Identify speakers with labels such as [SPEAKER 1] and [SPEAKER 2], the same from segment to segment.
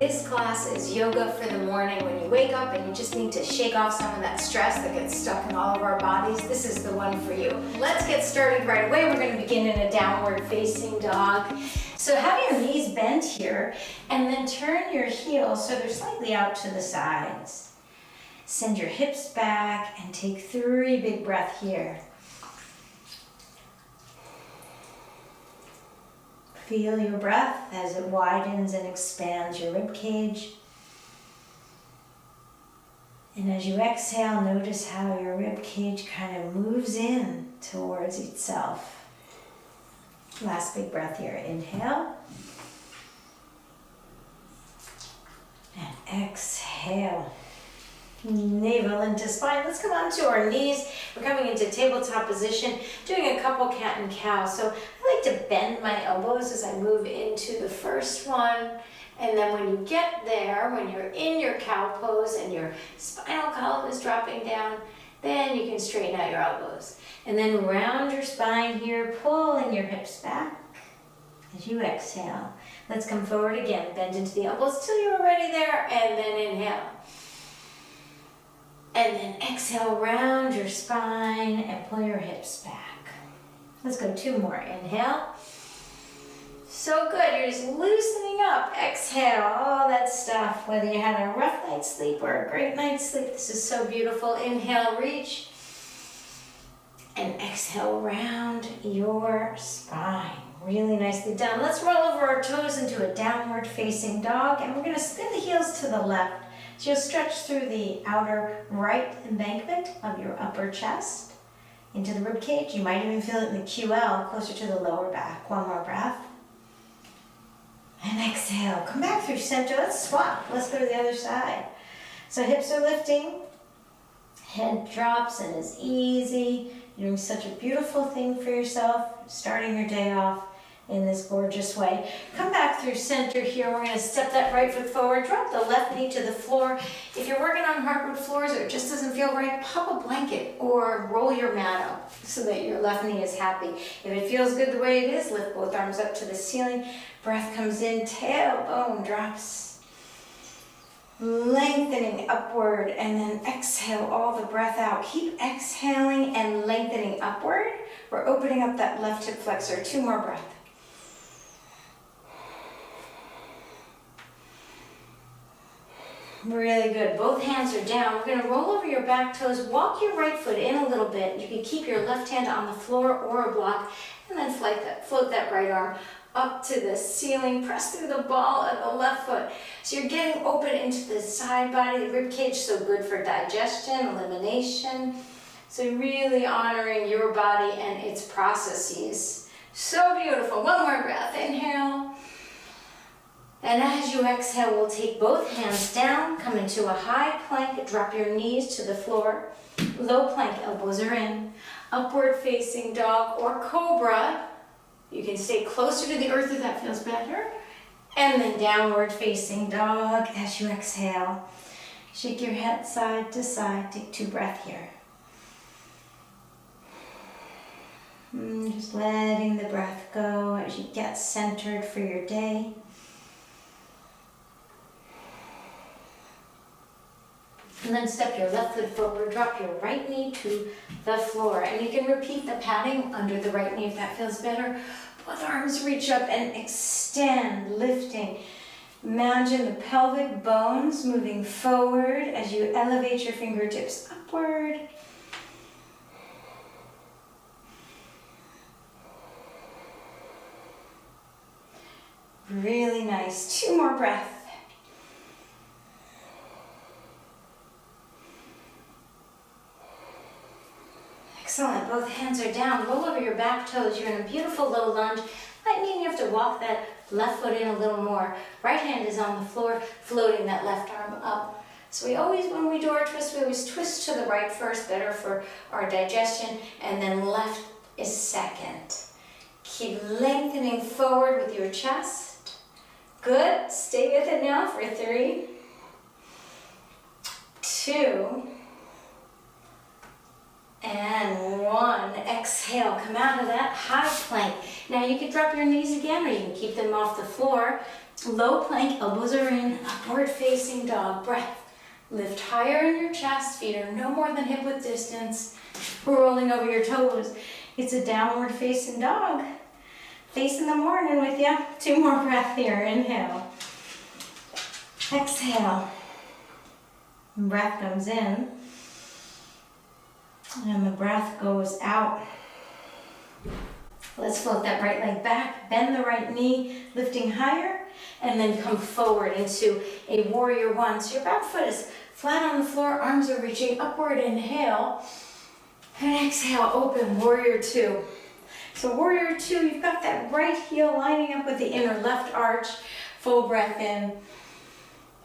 [SPEAKER 1] This class is yoga for the morning when you wake up and you just need to shake off some of that stress that gets stuck in all of our bodies. This is the one for you. Let's get started right away. We're going to begin in a downward facing dog. So have your knees bent here and then turn your heels so they're slightly out to the sides. Send your hips back and take 3 big breaths here. Feel your breath as it widens and expands your rib cage. And as you exhale, notice how your rib cage kind of moves in towards itself. Last big breath here. Inhale. And exhale. Navel into spine. Let's come onto our knees. We're coming into tabletop position, doing a couple cat and cow. So I like to bend my elbows as I move into the first one. And then when you get there, when you're in your cow pose and your spinal column is dropping down, then you can straighten out your elbows. And then round your spine here, pulling your hips back as you exhale. Let's come forward again. Bend into the elbows till you're already there, and then inhale. And then exhale, round your spine and pull your hips back. Let's go 2 more. Inhale. So good, you're just loosening up. Exhale, all that stuff. Whether you had a rough night's sleep or a great night's sleep, this is so beautiful. Inhale, reach. And exhale, round your spine. Really nicely done. Let's roll over our toes into a downward facing dog, and we're gonna spin the heels to the left. So you'll stretch through the outer right embankment of your upper chest into the rib cage. You might even feel it in the QL, closer to the lower back. 1 more breath. And exhale. Come back through center. Let's swap. Let's go to the other side. So hips are lifting. Head drops and is easy. You're doing such a beautiful thing for yourself, starting your day off in this gorgeous way. Come back through center here. We're going to step that right foot forward. Drop the left knee to the floor. If you're working on hardwood floors or it just doesn't feel right, pop a blanket or roll your mat up so that your left knee is happy. If it feels good the way it is, lift both arms up to the ceiling. Breath comes in, tailbone drops. Lengthening upward, and then exhale all the breath out. Keep exhaling and lengthening upward. We're opening up that left hip flexor. 2 more breaths. Really good. Both hands are down. We're going to roll over your back toes. Walk your right foot in a little bit. You can keep your left hand on the floor or a block, and then float that right arm up to the ceiling. Press through the ball of the left foot. So you're getting open into the side body, the rib cage, so good for digestion, elimination. So really honoring your body and its processes. So beautiful. 1 more breath. Inhale. And as you exhale, we'll take both hands down, come into a high plank, drop your knees to the floor. Low plank, elbows are in. Upward facing dog or cobra. You can stay closer to the earth if that feels better. And then downward facing dog as you exhale. Shake your head side to side. Take 2 breaths here. Just letting the breath go as you get centered for your day. And then step your left foot forward, drop your right knee to the floor. And you can repeat the patting under the right knee if that feels better. Both arms reach up and extend, lifting. Imagine the pelvic bones moving forward as you elevate your fingertips upward. Really nice. 2 more breaths. Excellent. Both hands are down. Roll over your back toes. You're in a beautiful low lunge. Might mean you have to walk that left foot in a little more. Right hand is on the floor, floating that left arm up. So we always, when we do our twist, we always twist to the right first, better for our digestion, and then left is second. Keep lengthening forward with your chest. Good. Stay with it now for 3, 2, and 1. Exhale, come out of that high plank. Now you can drop your knees again, or you can keep them off the floor. Low plank, elbows are in, upward facing dog. Breath. Lift higher in your chest, feet are no more than hip width distance. We're rolling over your toes. It's a downward facing dog. Facing the morning with you. 2 more breaths here. Inhale. Exhale. Breath comes in. And the breath goes out. Let's float that right leg back. Bend the right knee, lifting higher. And then come forward into a warrior 1. So your back foot is flat on the floor, arms are reaching upward. Inhale. And exhale, open, warrior 2. So warrior 2, you've got that right heel lining up with the inner left arch. Full breath in.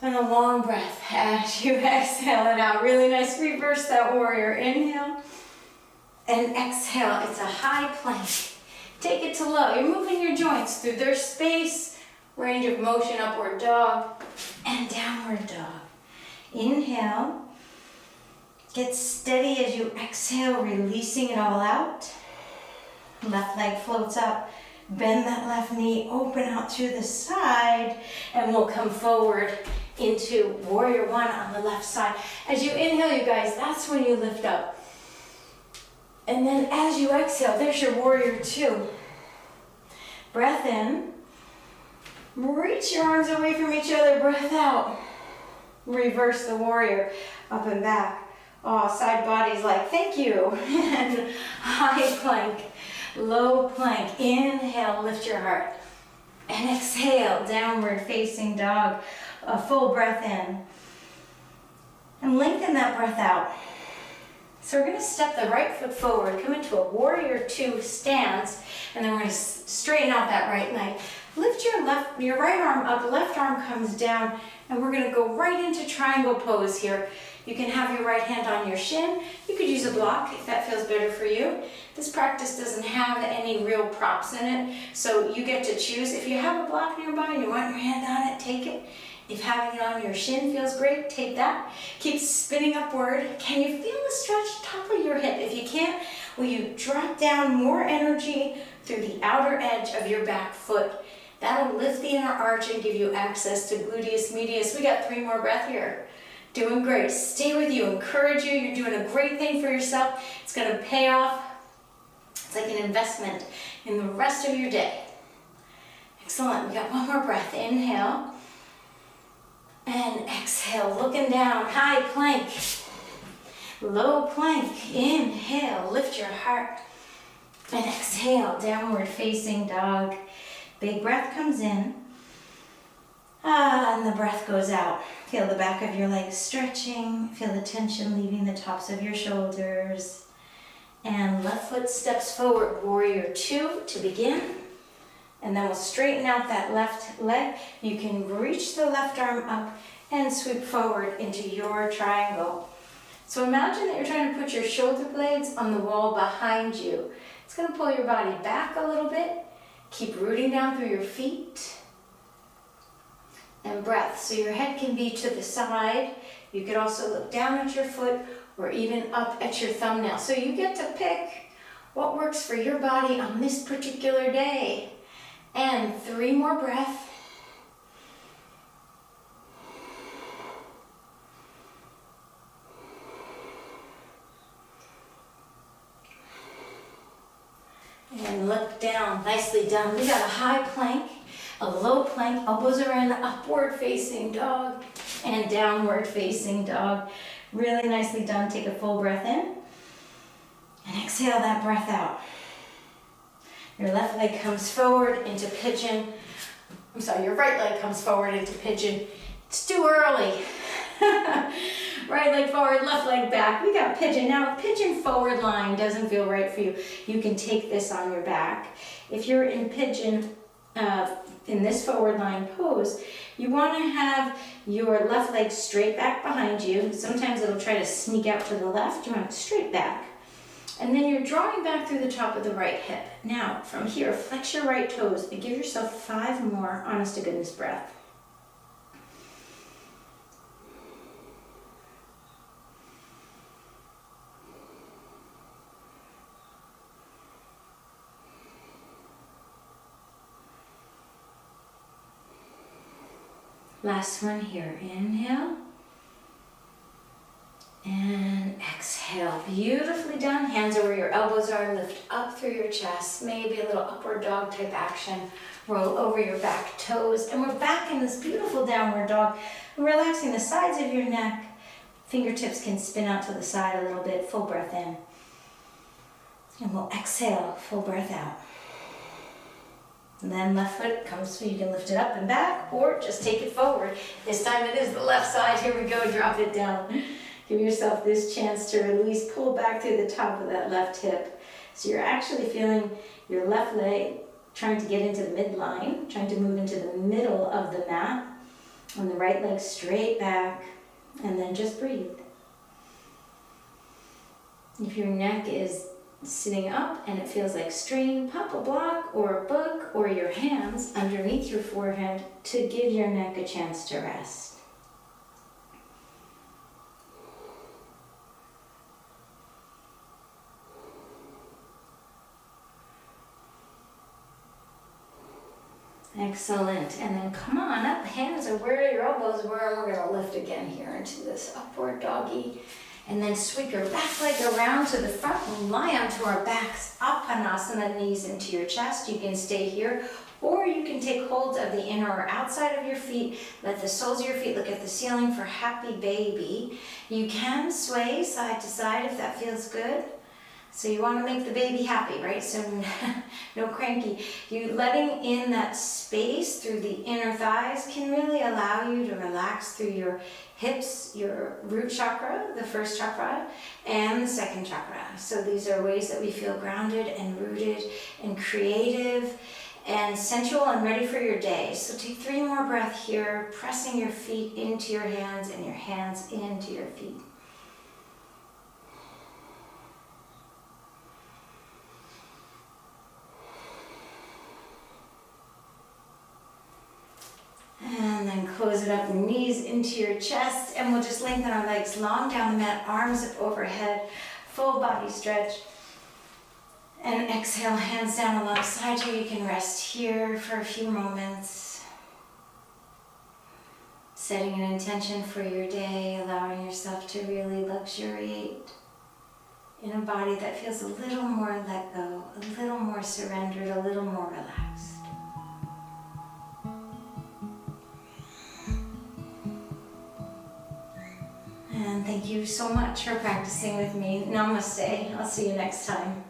[SPEAKER 1] And a long breath as you exhale it out. Really nice. Reverse that warrior. Inhale. And exhale. It's a high plank. Take it to low. You're moving your joints through their space. Range of motion, upward dog. And downward dog. Inhale. Get steady as you exhale, releasing it all out. Left leg floats up. Bend that left knee, open out to the side, and we'll come forward into warrior 1 on the left side. As you inhale, you guys, that's when you lift up. And then as you exhale, there's your warrior 2. Breath in. Reach your arms away from each other, breath out. Reverse the warrior, up and back. Oh, side body's like, thank you. And high plank, low plank. Inhale, lift your heart. And exhale, downward facing dog. A full breath in. And lengthen that breath out. So we're going to step the right foot forward, come into a warrior 2 stance, and then we're going to straighten out that right leg. Lift your right arm up, left arm comes down, and we're going to go right into triangle pose here. You can have your right hand on your shin. You could use a block if that feels better for you. This practice doesn't have any real props in it, so you get to choose. If you have a block nearby and you want your hand on it, take it. If having it on your shin feels great, take that. Keep spinning upward. Can you feel the stretch top of your hip? If you can't, will you drop down more energy through the outer edge of your back foot? That'll lift the inner arch and give you access to gluteus medius. We got 3 more breaths here. Doing great. Stay with you, encourage you. You're doing a great thing for yourself. It's going to pay off. It's like an investment in the rest of your day. Excellent. We got 1 more breath. Inhale. And exhale. Looking down. High plank. Low plank. Inhale. Lift your heart. And exhale. Downward facing dog. Big breath comes in. And the breath goes out. Feel the back of your legs stretching. Feel the tension leaving the tops of your shoulders. And left foot steps forward, warrior 2 to begin. And then we'll straighten out that left leg. You can reach the left arm up and sweep forward into your triangle. So imagine that you're trying to put your shoulder blades on the wall behind you. It's going to pull your body back a little bit. Keep rooting down through your feet. And breath. So your head can be to the side. You could also look down at your foot or even up at your thumbnail. So you get to pick what works for your body on this particular day. And 3 more breaths. And look down. Nicely done. We got a high plank. A low plank, elbows are in, upward facing dog, and downward facing dog. Really nicely done. Take a full breath in, and exhale that breath out. Your left leg comes forward into pigeon. I'm sorry, your right leg comes forward into pigeon. It's too early. Right leg forward, left leg back. We got pigeon. Now, if pigeon forward lying doesn't feel right for you, you can take this on your back. If you're in pigeon, in this forward lying pose, you want to have your left leg straight back behind you. Sometimes it'll try to sneak out to the left. You want it straight back. And then you're drawing back through the top of the right hip. Now, from here, flex your right toes and give yourself 5 more honest to goodness breath. Last one here. Inhale. And exhale. Beautifully done. Hands are where your elbows are. Lift up through your chest. Maybe a little upward dog type action. Roll over your back toes. And we're back in this beautiful downward dog. We're relaxing the sides of your neck. Fingertips can spin out to the side a little bit. Full breath in. And we'll exhale. Full breath out. And then left foot comes so you can lift it up and back or just take it forward. This time it is the left side. Here we go. Drop it down. Give yourself this chance to release, pull back through the top of that left hip. So you're actually feeling your left leg trying to get into the midline, trying to move into the middle of the mat, and the right leg straight back, and then just breathe. If your neck is sitting up and it feels like strain, pop a block or a book or your hands underneath your forehead to give your neck a chance to rest. Excellent. And then come on up. Hands are where your elbows were. And we're going to lift again here into this upward doggy. And then sweep your back leg around to the front and lie onto our backs. Apanasana, knees into your chest. You can stay here. Or you can take hold of the inner or outside of your feet. Let the soles of your feet look at the ceiling for happy baby. You can sway side to side if that feels good. So you want to make the baby happy, right? So no cranky. You letting in that space through the inner thighs can really allow you to relax through your hips, your root chakra, the first chakra, and the second chakra. So these are ways that we feel grounded and rooted and creative and sensual and ready for your day. So take 3 more breaths here, pressing your feet into your hands and your hands into your feet. And then close it up, knees into your chest, and we'll just lengthen our legs long down the mat, arms up overhead, full body stretch. And exhale, hands down alongside you. You can rest here for a few moments. Setting an intention for your day, allowing yourself to really luxuriate in a body that feels a little more let go, a little more surrendered, a little more relaxed. And thank you so much for practicing with me. Namaste. I'll see you next time.